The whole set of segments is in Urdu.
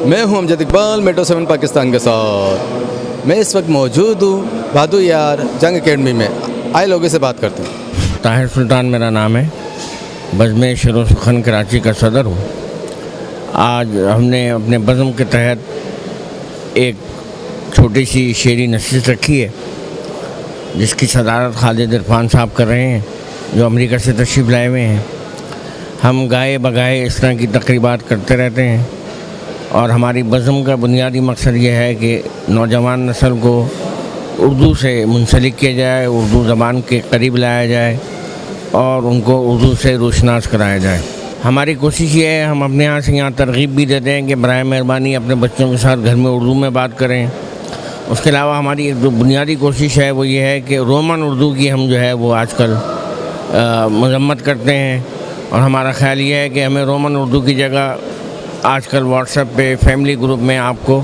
میں ہوں امجد اقبال میٹرو 7 پاکستان کے ساتھ. میں اس وقت موجود ہوں بھادر یار جنگ اکیڈمی میں. آئے لوگوں سے بات کرتے ہیں. طاہر سلطان میرا نام ہے. بزم شعر و سخن کراچی کا صدر ہوں. آج ہم نے اپنے بزم کے تحت ایک چھوٹی سی شعری نشست رکھی ہے جس کی صدارت خالد عرفان صاحب کر رہے ہیں جو امریکہ سے تشریف لائے ہوئے ہیں. ہم گائے بگائے اس طرح کی تقریبات کرتے رہتے ہیں اور ہماری بزم کا بنیادی مقصد یہ ہے کہ نوجوان نسل کو اردو سے منسلک کیا جائے، اردو زبان کے قریب لایا جائے اور ان کو اردو سے روشناس کرایا جائے. ہماری کوشش یہ ہے، ہم اپنے یہاں سے یہاں ترغیب بھی دیتے ہیں کہ برائے مہربانی اپنے بچوں کے ساتھ گھر میں اردو میں بات کریں. اس کے علاوہ ہماری ایک جو بنیادی کوشش ہے وہ یہ ہے کہ رومن اردو کی ہم جو ہے وہ آج کل مذمت کرتے ہیں اور ہمارا خیال یہ ہے کہ ہمیں رومن اردو کی جگہ آج کل واٹس ایپ پہ فیملی گروپ میں آپ کو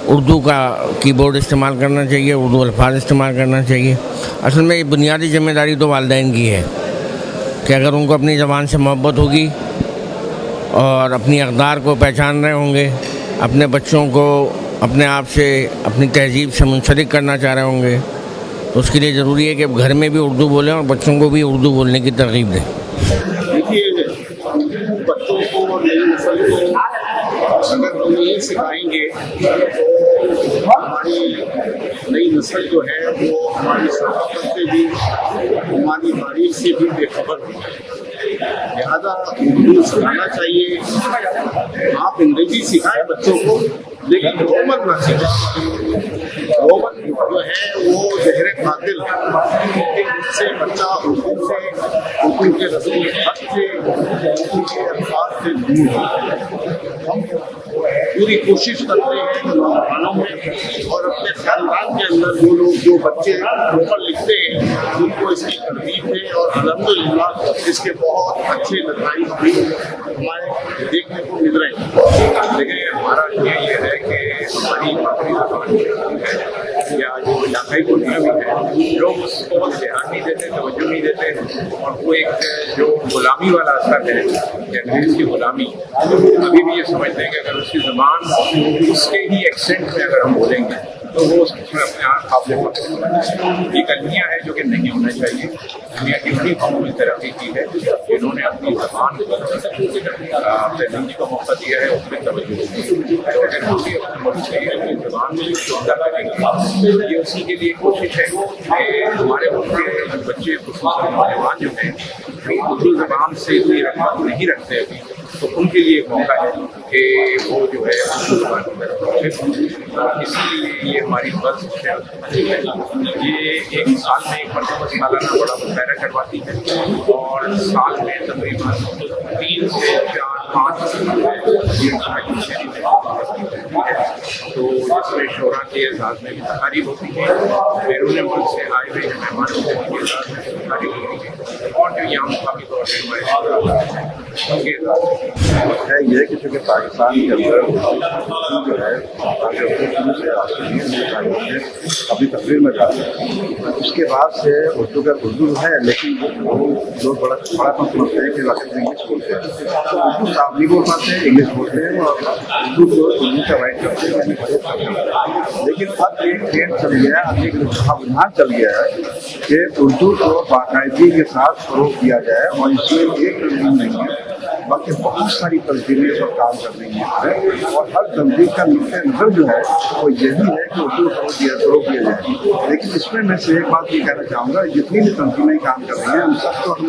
اردو کا کی بورڈ استعمال کرنا چاہیے، اردو الفاظ استعمال کرنا چاہیے. اصل میں یہ بنیادی ذمہ داری تو والدین کی ہے کہ اگر ان کو اپنی زبان سے محبت ہوگی اور اپنی اقدار کو پہچان رہے ہوں گے، اپنے بچوں کو اپنے آپ سے اپنی تہذیب سے منسلک کرنا چاہ رہے ہوں گے، تو اس کے لیے ضروری ہے کہ گھر میں بھی اردو بولیں اور بچوں کو بھی اردو بولنے کی ترغیب دیں. دیکھیے، بچوں کو اور نئی نسل کو اگر ہم یہ سکھائیں گے تو ہماری نئی نسل جو ہے وہ ہماری ثقافت سے بھی ہماری تاریخ سے بھی بے خبر ہے. لہٰذا اردو سکھانا چاہیے. آپ انگریزی سکھائیں بچوں کو لیکن رومن نہ سکھائیں. رومن جو ہے وہ زہر قاتل ہے. اس سے بچہ اردو کے رسم الخط سے اردو کے الفاظ سے دور ہے. ہم پوری کوشش کرتے ہیں کہ نوجوانوں میں اور اپنے خاندان کے اندر وہ لوگ جو بچے اوپر لکھتے ہیں ان کو اس کی ترغیب ہے اور الحمدللہ اس کے بہت اچھے نتائج بھی ہمارے دیکھنے کو مل رہے ہیں. لیکن ہمارا یہ ہے کہ ہماری مادری زبان ہے یا جو علاقائی بولیاں بھی ہیں لوگ اس کو دھیان نہیں دیتے، توجہ نہیں دیتے اور وہ ایک جو غلامی والا اثر ہے کہ انگریز کی غلامی، ابھی بھی یہ سمجھتے ہیں کہ اگر اس کی زبان اس کے ہی ایکسینٹ میں اگر ہم بولیں گے تو وہ اس میں اپنے آپ قابل فخر. یہ المیہ ہے جو کہ نہیں ہونا چاہیے. دنیا کی بڑی قوموں میں ترقی کی ہے انہوں نے اپنی زبان کو اپنے زندگی کو موقع دیا ہے، اس میں توجہ اگر ہم بھی اپنے ملک سے اپنی زبان میں شعبہ کریں گے. یہ اسی کے لیے کوشش ہے کہ ہمارے ملک کے جو بچے خصوصاً نوجوان جو ہیں اردو زبان سے اتنی رغبت نہیں رکھتے ابھی، تو ان کے لیے ایک موقع ہے کہ وہ جو ہے اردو زبان کی طرف پہنچے. اسی لیے یہ ہماری فرض ہے. یہ ایک سال میں ایک مرتبہ سالانہ بڑا مظاہرہ کرواتی ہے اور سال میں تقریباً 3 سے 4-5 تو اس میں شعراء کے اعزاز میں بھی تقاریب ہوتی ہے، بیرون ملک سے آئے ہوئے مہمانوں کے اعزاز میں تقاریب ہوتی ہے اور جو یہاں مقامی طور پہ ہمارے ہے یہ کہ چونکہ پاکستان کے اندر جو ہے ابھی تقریر میں جاتے ہیں، اس کے بعد سے اردو کا اردو ہے لیکن لوگ بڑا سمجھتے ہیں کہ واقعی انگلش بولتے ہیں، تو اردو صاحب نہیں بول پاتے ہیں، انگلش بولتے ہیں اور اردو کو اردو کا رائٹ کرتے ہیں. لیکن اب ایک ٹرینڈ چل گیا ہے، اب ایک رجحان چل گیا ہے کہ اردو کو باقاعدگی کے ساتھ فروغ دیا جائے اور اس میں ایک تنظیم نہیں ہے بلکہ بہت ساری تنظیمیں اس وقت کام کر رہی ہیں اور ہر تنظیم کا نقطۂ نظر جو ہے وہ یہی ہے کہ اردو فروغ دیا جائے. لیکن اس میں سے ایک بات یہ کہنا چاہوں گا، جتنی بھی تنظیمیں کام کر رہی ہیں ہم سب کو کام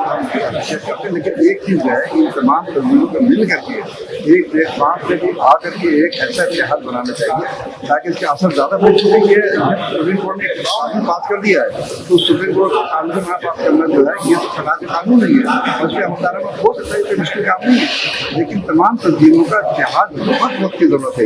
ہم اپریشیٹ کرتے ہیں، لیکن ایک چیز ہے ان تمام تنظیموں کو مل کر کے ایک پلیٹ فارم پہ بھی آ کر کے ایک ایسا اتحاد بنانا چاہیے تاکہ اس کا اثر زیادہ بڑھ سکے. یہ سپریم کورٹ نے ایک قانون پاس کر دیا ہے تو سپریم کورٹ کا قانون پاس کرنا جو ہے یہ تو خلاف قانون نہیں ہے، اس پہ مطالبہ ہو سکتا ہے کہ مشکل کام نہیں ہے، لیکن تمام تنظیموں کا اتحاد بہت وقت کی ضرورت ہے.